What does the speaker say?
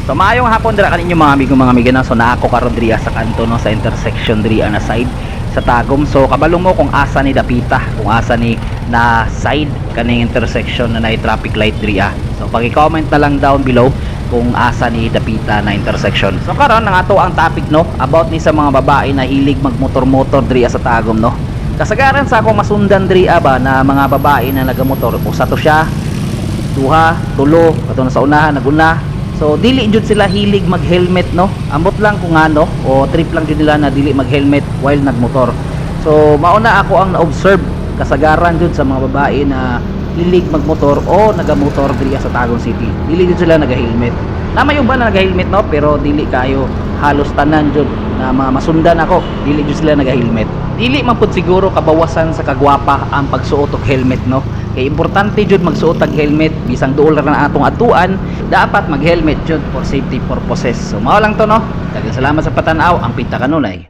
So maayong hapon dira kaninyo mga amigo mga amiga na. So naako karon diri sa kanto no, sa intersection diri na side sa Tagum. So kabalo mo kung asa ni dapita, kung asa ni na side kaning intersection na nay traffic light diri. So paki-comment na lang down below kung asa ni dapita na intersection. So karon ang ato ang topic no, about ni sa mga babae na hilig magmotor-motor diri sa Tagum no. Kasagaran sa akong masundan diri ba na mga babae na nagamotor, usa to siya, duha, tulo, kato na sa unahan, naguna. So dili jud sila hilig mag-helmet no. Ambot lang kung ano o trip lang jud nila na dili mag-helmet while nagmotor. So mauna ako ang na-observe kasagaran jud sa mga babae na hilig magmotor o nagamotor diri sa Tagum City. Dili jud sila naga-helmet. Namay uban na naga-helmet no, pero dili kayo halos tanan jud na mga masundan ako, dili jud sila naga-helmet. Dili man pud siguro kabawasan sa kagwapa ang pagsuot og helmet no. Kay importante jud magsuot og helmet bisang duol ra na atong atuan, dapat mag-helmet jud for safety purposes. So mao lang to no. Daghang salamat sa patanaw, ang pinta kanunay.